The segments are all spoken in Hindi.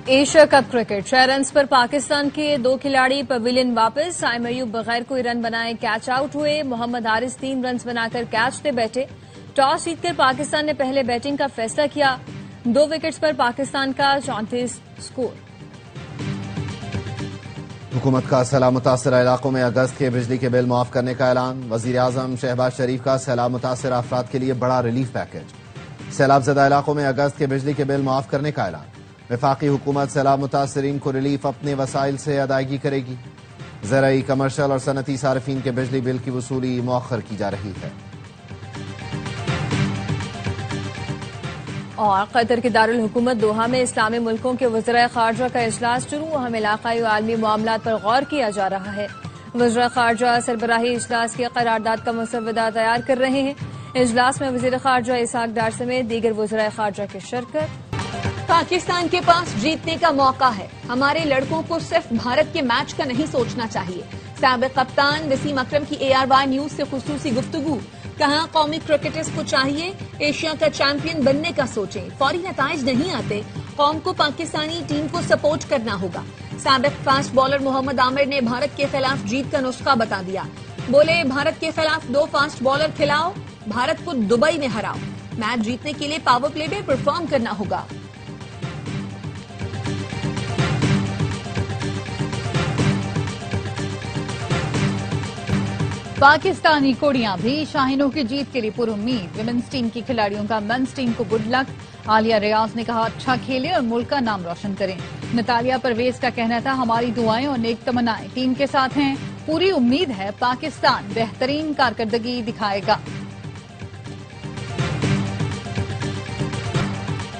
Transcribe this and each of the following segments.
एशिया कप क्रिकेट 6 रन्स पर पाकिस्तान के 2 खिलाड़ी पवेलियन वापस। साइम अयूब बगैर कोई रन बनाए कैच आउट हुए। मोहम्मद हारिस 3 रन्स बनाकर कैच पे बैठे। टॉस जीतकर पाकिस्तान ने पहले बैटिंग का फैसला किया। 2 विकेट्स पर पाकिस्तान का 34 स्कोर। हुकूमत का सैलाब मुतासर इलाकों में अगस्त के बिजली के बिल मुआफ करने का ऐलान। वजीर आजम शहबाज शरीफ का सैलाब मुतासर अफराद के लिए बड़ा रिलीफ पैकेज। सैलाब ज़दा इलाकों में अगस्त के बिजली के बिल मुआफ करने का ऐलान। वफाकी हुकूमत सैलाब मुतासरीन को रिलीफ अपने वसाइल से अदायगी करेगी। ज़राई, कमर्शल और सनती सार्फिन के बिजली बिल की वसूली मौखर की जा रही है। और कतर के दारुल हुकूमत दोहा में इस्लामी मुल्कों के वज़राए खारजा का इजलास शुरू। अहम इलाकाई और आलमी मामलात पर गौर किया जा रहा है। वज़राए खारजा सरबराही इजलास की करारदाद का मसवदा तैयार कर रहे हैं। इजलास में वज़ीर खारजा इसहाक डार समेत दीगर वज़राए खारजा की शिरकत। पाकिस्तान के पास जीतने का मौका है। हमारे लड़कों को सिर्फ भारत के मैच का नहीं सोचना चाहिए। साबिक कप्तान वसीम अकरम की ARY न्यूज से खुसूसी गुफ्तगू। कहा, कौमी क्रिकेटर्स को चाहिए एशिया का चैंपियन बनने का सोचें। फौरी नताइज नहीं आते। कौम को पाकिस्तानी टीम को सपोर्ट करना होगा। साबिक फास्ट बॉलर मोहम्मद आमिर ने भारत के खिलाफ जीत का नुस्खा बता दिया। बोले, भारत के खिलाफ 2 फास्ट बॉलर खिलाओ, भारत को दुबई में हराओ। मैच जीतने के लिए पावर प्ले में परफॉर्म करना होगा। पाकिस्तानी कोड़ियां भी शाहीनों की जीत के लिए पुरुम्मीद। विमेंस टीम की खिलाड़ियों का मेंस टीम को गुड लक। आलिया रियाज ने कहा, अच्छा खेलें और मुल्क का नाम रोशन करें। नतालिया परवेज का कहना था, हमारी दुआएं और नेक तमन्नाएं टीम के साथ हैं। पूरी उम्मीद है पाकिस्तान बेहतरीन कारकर्दगी दिखाएगा।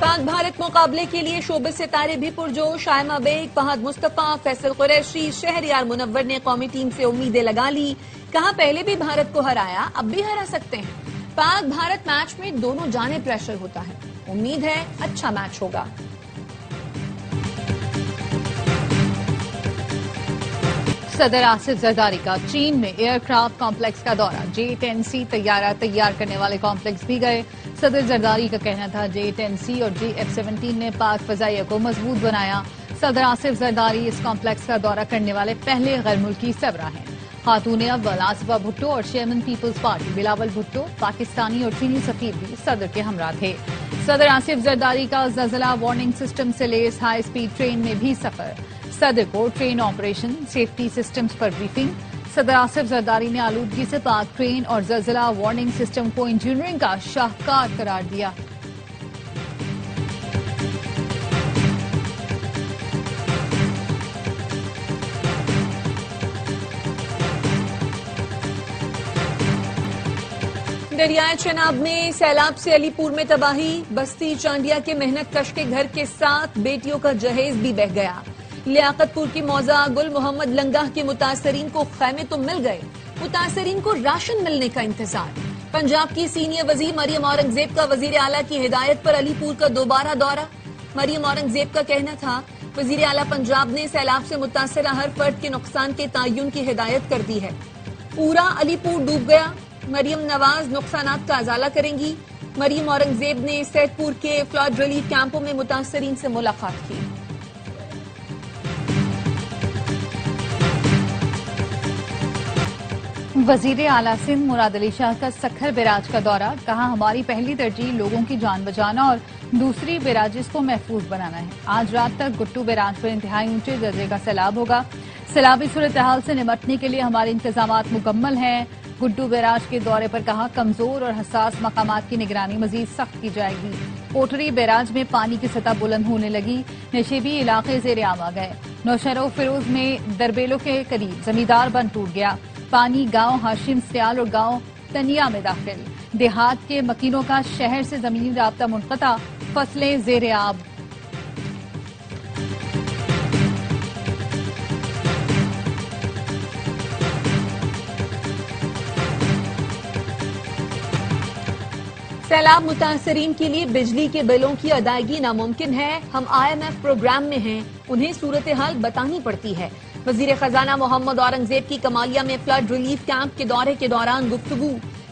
पाक भारत मुकाबले के लिए शोबिस सितारे भी पुरजोश। शायमा बेग, फहद मुस्तफा, फैसल कुरैशी, शहरयार मुनव्वर ने कौमी टीम से उम्मीदें लगा ली। कहा, पहले भी भारत को हराया, अब भी हरा सकते हैं। पाक भारत मैच में दोनों जाने प्रेशर होता है। उम्मीद है अच्छा मैच होगा। सदर आसिफ जरदारी का चीन में एयरक्राफ्ट कॉम्प्लेक्स का दौरा। J-10C तैयारा तैयार करने वाले कॉम्प्लेक्स भी गए। सदर जरदारी का कहना था, J-10C और J-F-17 ने पाक फजाइया को मजबूत बनाया। सदर आसिफ जरदारी इस कॉम्प्लेक्स का दौरा करने वाले पहले गैर मुल्की सरबरा हैं। खातून अव्वल आसिफा भुट्टो और chairman peoples party Bilawal Bhutto, Pakistani और चीनी सफीर भी सदर के हमरा थे। सदर आसिफ जरदारी का ज़लज़ला वार्निंग सिस्टम से लेस हाई स्पीड ट्रेन में भी सफर। सदर को ट्रेन ऑपरेशन, सेफ्टी सिस्टम्स पर ब्रीफिंग। सदर आसिफ जरदारी ने आलूदगी से पाक ट्रेन और ज़लज़ला वार्निंग सिस्टम को इंजीनियरिंग का शाहकार करार दिया। दरियाए चेनाब में सैलाब से अलीपुर में तबाही। बस्ती चांडिया के मेहनत कश के घर के साथ बेटियों का जहेज भी बह गया। लियाकतपुर की मौजा गुल मोहम्मद लंगाह के मुतासरीन को खैमे तो मिल गए, मुतासरीन को राशन मिलने का इंतजार। पंजाब की सीनियर वजीर मरियम औरंगजेब का वजीर आला की हिदायत पर अलीपुर का दोबारा दौरा। मरियम औरंगजेब का कहना था, वजीर आला पंजाब ने सैलाब से मुतासरा हर फर्द के नुकसान के तयन की हिदायत कर दी है। पूरा अलीपुर डूब गया। मरियम नवाज नुकसानात का अजाला करेंगी। मरियम औरंगजेब ने सैदपुर के फ्लड रिलीफ कैंपों में मुतासरीन से मुलाकात की। वजीर आला सिंध मुराद अली शाह का सखर बैराज का दौरा। कहा, हमारी पहली तरजीह लोगों की जान बचाना और दूसरी बैराजेस को महफूज बनाना है। आज रात तक गुट्टू बैराज पर इंतहाई ऊंचे दर्जे का सैलाब होगा। सैलाबी सूरत हाल से निपटने के लिए हमारे इंतजामात मुकम्मल हैं। गुड्डू बैराज के दौरे पर कहा, कमजोर और हसास मकामात की निगरानी मजीद सख्त की जाएगी। कोटरी बैराज में पानी की सतह बुलंद होने लगी। नशेबी इलाके ज़ेर आम आ गए। नौशहरा फिरोज में दरबेलों के करीब जमींदार बंद टूट गया। पानी गांव हाशिम स्याल और गांव तनिया में दाखिल। देहात के मकीनों का शहर से जमीनी राब्ता मुनक़ता। फसलें ज़ेर आब। सैलाब मुतासरीन के लिए बिजली के बिलों की अदायगी नामुमकिन है। हम IMF प्रोग्राम में हैं, उन्हें सूरत हाल बतानी पड़ती है। वजीर खजाना मोहम्मद औरंगजेब की कमालिया में फ्लड रिलीफ कैंप के दौरे के दौरान गुफ्तगू।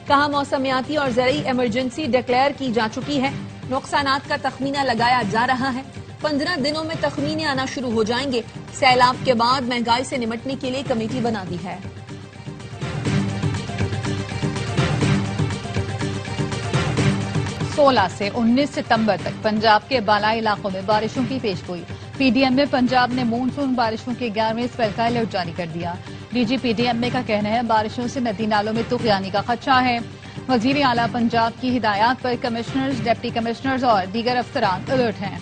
कहा, मौसमियाती और ज़रई इमरजेंसी डिक्लेयर की जा चुकी है। नुकसानात का तखमीना लगाया जा रहा है। 15 दिनों में तखमीने आना शुरू हो जाएंगे। सैलाब के बाद महंगाई से निपटने के लिए कमेटी बना दी है। सोलह से 19 सितंबर तक पंजाब के बालाई इलाकों में बारिशों की पेशगोई। पीडीएमए पंजाब ने मानसून बारिशों के 11वें स्पेल का अलर्ट जारी कर दिया। डीजी पीडीएमए का कहना है बारिशों से नदी नालों में तुगयानी का खदशा है। वजीर आला पंजाब की हिदायत पर कमिश्नर्स, डिप्टी कमिश्नर्स और दीगर अफसरान अलर्ट हैं।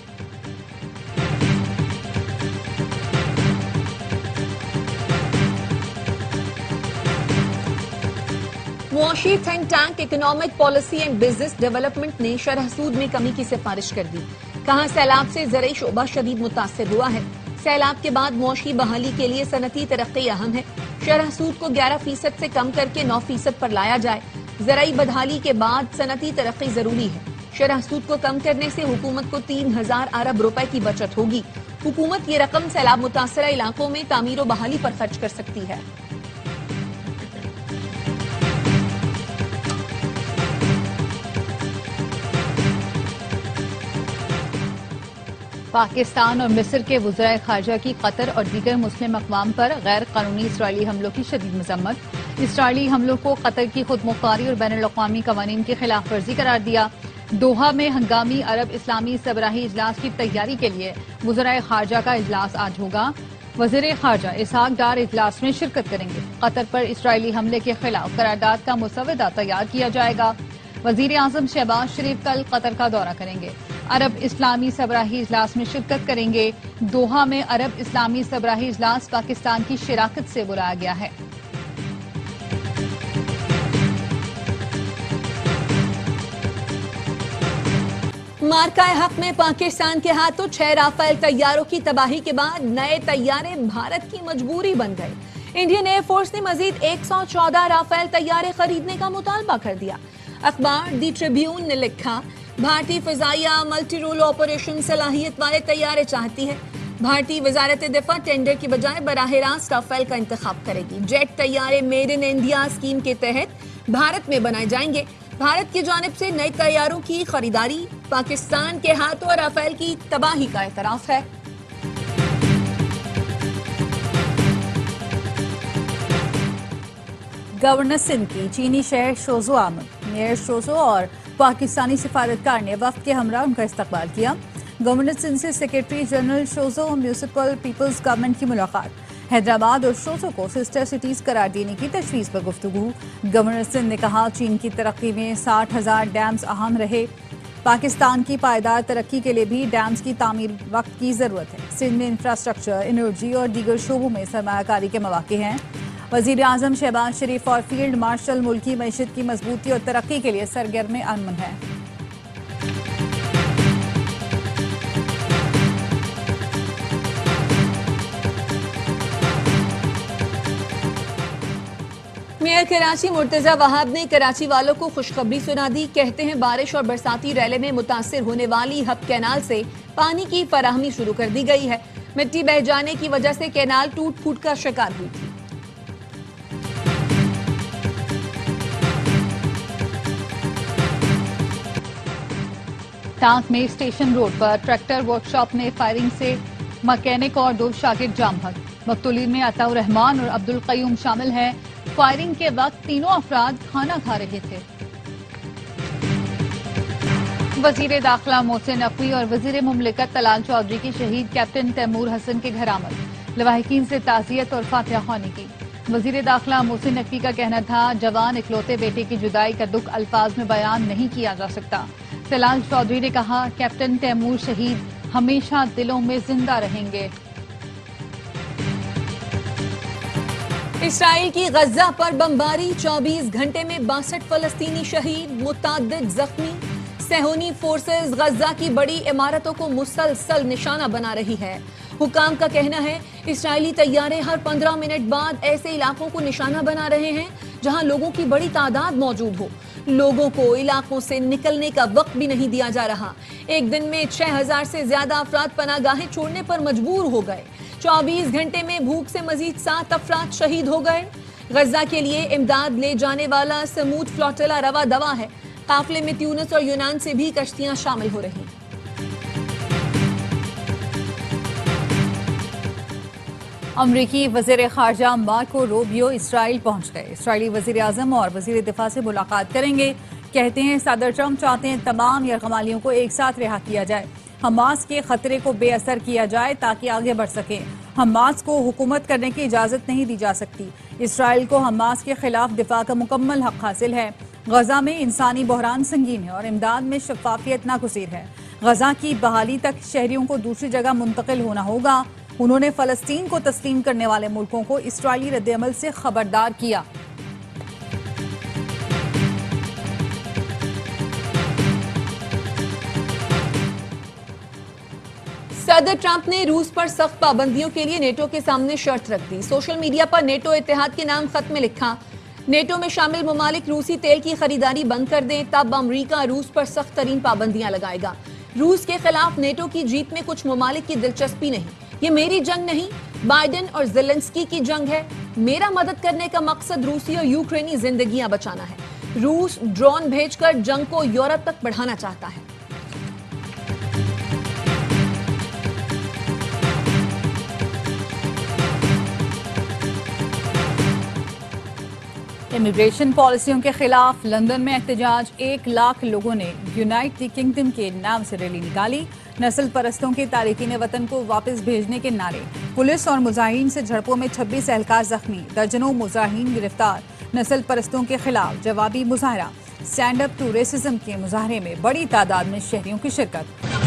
मुआशी think tank economic policy and business development ने शरह सूद में कमी की सिफारिश कर दी। कहा सैलाब से ज़रई शोबा शदीद मुतासिर हुआ है। सैलाब के बाद मुआशी बहाली के लिए सनती तरक्की अहम है। शरह सूद को 11% से कम करके 9% पर लाया जाए। ज़रई बदहाली के बाद सनती तरक्की जरूरी है। शरह सूद को कम करने से हुकूमत को 3000 अरब रुपए की बचत होगी। हुकूमत ये रकम सैलाब मुतासरा इलाकों में तामीर व बहाली पर खर्च कर सकती है। पाकिस्तान और मिस्र के वज़राए खारजा की कतर और दीगर मुस्लिम अक़वाम पर गैर कानूनी इसराइली हमलों की शदीद मजम्मत। इसराइली हमलों को कतर की खुद मुख्तारी और बैनुल अक़वामी कवानीन की खिलाफ वर्जी करार दिया। दोहा में हंगामी अरब इस्लामी सबराही इजलास की तैयारी के लिए वज़राए खारजा का इजलास आज होगा। वज़ीर खारजा इसहाक डार इजलास में शिरकत करेंगे। कतर पर इसराइली हमले के खिलाफ करारदाद का मुसवदा तैयार किया जाएगा। वज़ीर आज़म शहबाज शरीफ कल कतर का दौरा करेंगे। अरब इस्लामी सबराही इजलास में शिरकत करेंगे। दोहा में अरब इस्लामी सबराही इजलास पाकिस्तान की शिराकत से बुलाया गया है। मार्काए हक में पाकिस्तान के हाथों 6 राफेल तैयारों की तबाही के बाद नए तैयारे भारत की मजबूरी बन गए। इंडियन एयरफोर्स ने मजीद 114 राफेल तैयारे खरीदने का मुतालबा कर दिया। अखबार दी ट्रिब्यून ने लिखा भारतीय फिजाइया मल्टी रोल ऑपरेशन सलाहियत वाले तैयारे चाहती है। भारतीय वजारत दिफा टेंडर की बजाय बराह रास्त राफेल का इंतखाब करेगी। जेट तैयारे मेड इन इंडिया स्कीम के तहत भारत में बनाए जाएंगे। भारत की जानिब से नए तैयारों की खरीदारी पाकिस्तान के हाथों राफेल की तबाही का एतराफ है। गवर्नर सिंध की चीनी शहर शोजो आमद। मेयर शोजो और पाकिस्तानी सिफारतकार ने वक्त के हमरा उनका इस्तकबाल किया। गवर्नर सिंध से सेक्रेटरी जनरल शोजो म्यूनिसिपल पीपल्स गवर्नमेंट की मुलाकात। हैदराबाद और शोजो को सिस्टर सिटीज करार देने की तजवीज़ पर गुफ्तगू। गवर्नर सिंध ने कहा चीन की तरक्की में 60,000 डैम्स अहम रहे। पाकिस्तान की पायदार तरक्की के लिए भी डैम्स की तामीर वक्त की ज़रूरत है। सिंध में इंफ्रास्ट्रक्चर, एनर्जी और दीगर शोबों में सरमायाकारी के मौके हैं। वज़ीर आज़म शहबाज शरीफ और फील्ड मार्शल मुल्की मईशत की मजबूती और तरक्की के लिए सरगर्म अमन है। मेयर कराची मुर्तजा वहाब ने कराची वालों को खुशखबरी सुना दी। कहते हैं बारिश और बरसाती रैले में मुतासिर होने वाली हब कैनाल से पानी की फराहमी शुरू कर दी गई है। मिट्टी बह जाने की वजह से कैनाल टूट फूट का शिकार हुई थी। टांक में स्टेशन रोड पर ट्रैक्टर वर्कशॉप में फायरिंग से मकैनिक और 2 शागिर्द जाम भग। मकतूलीन में अताउर रहमान और अब्दुल कयूम शामिल हैं। फायरिंग के वक्त तीनों अफराद खाना खा रहे थे। वजीर दाखिला मोहसिन नकवी और वजीर मुमलिकत तलाल चौधरी की शहीद कैप्टन तैमूर हसन के घर आमद। लवाहिकीन से ताज़ियत और फातिहा ख्वानी की। वजीर दाखिला मोहसिन नकवी का कहना था जवान इकलौते बेटे की जुदाई का दुख अल्फाज में बयान नहीं किया जा सकता। तलाल चौधरी ने कहा कैप्टन तैमूर शहीद हमेशा दिलों में जिंदा रहेंगे। इसराइल की गजा पर बमबारी, 24 घंटे में 62 फलस्तीनी शहीद, मुतअद्दिद जख्मी। सेहूनी फोर्सेस गजा की बड़ी इमारतों को मुसलसल निशाना बना रही है। हुकाम का कहना है इसराइली तैयारे हर 15 मिनट बाद ऐसे इलाकों को निशाना बना रहे हैं जहां लोगों की बड़ी तादाद मौजूद हो। लोगों को इलाकों से निकलने का वक्त भी नहीं दिया जा रहा। एक दिन में 6000 से ज्यादा अफराद पनागाहें छोड़ने पर मजबूर हो गए। 24 घंटे में भूख से मजीद 7 अफराद शहीद हो गए। गजा के लिए इमदाद ले जाने वाला समूद फ्लोटिला रवा दवा है। काफिले में ट्यूनिस और यूनान से भी कश्तियां शामिल हो रही हैं। अमरीकी वज़ीर ख़ारजा मार्को रूबियो इसराइल पहुंच गए। इसराइली वज़ीर आज़म और वज़ीर दिफा से मुलाकात करेंगे। कहते हैं सदर ट्रंप चाहते हैं तमाम यरगमालियों को एक साथ रिहा किया जाए, हमास के खतरे को बेअसर किया जाए ताकि आगे बढ़ सके। हमास को हुकूमत करने की इजाज़त नहीं दी जा सकती। इसराइल को हमास के खिलाफ दिफा का मुकम्मल हक हासिल है। गजा में इंसानी बहरान संगीन है और इमदाद में शफाफियत नागुज़ीर है। गजा की बहाली तक शहरियों को दूसरी जगह मुंतकिल होना होगा। उन्होंने फ़लस्तीन को तस्लीम करने वाले मुल्कों को इसराइली रद्द-ए-अमल से खबरदार किया। सदर ट्रंप ने रूस पर सख्त पाबंदियों के लिए नेटो के सामने शर्त रख दी। सोशल मीडिया पर नेटो इत्तेहाद के नाम खत में लिखा, नेटो में शामिल ममालिक रूसी तेल की खरीदारी बंद कर दें, तब अमरीका रूस पर सख्त तरीन पाबंदियां लगाएगा। रूस के खिलाफ नेटो की जीत में कुछ ममालिक की दिलचस्पी नहीं। ये मेरी जंग नहीं, बाइडेन और ज़ेलेंस्की की जंग है। मेरा मदद करने का मकसद रूसी और यूक्रेनी जिंदगियां बचाना है। रूस ड्रोन भेजकर जंग को यूरोप तक बढ़ाना चाहता है। इमिग्रेशन पॉलिसियों के खिलाफ लंदन में एहतजाज। 1 लाख लोगों ने यूनाइटेड किंगडम के नाम से रैली निकाली। नस्ल परस्तों के तारिकीन वतन को वापस भेजने के नारे। पुलिस और मुजाहिरीन से झड़पों में 26 एहलकार जख्मी, दर्जनों मुजाहिरीन गिरफ्तार। नस्ल परस्तों के खिलाफ जवाबी मुजाहरा। स्टैंड अप टू रेसिज्म के मुजाहरे में बड़ी तादाद में शहरियों की शिरकत।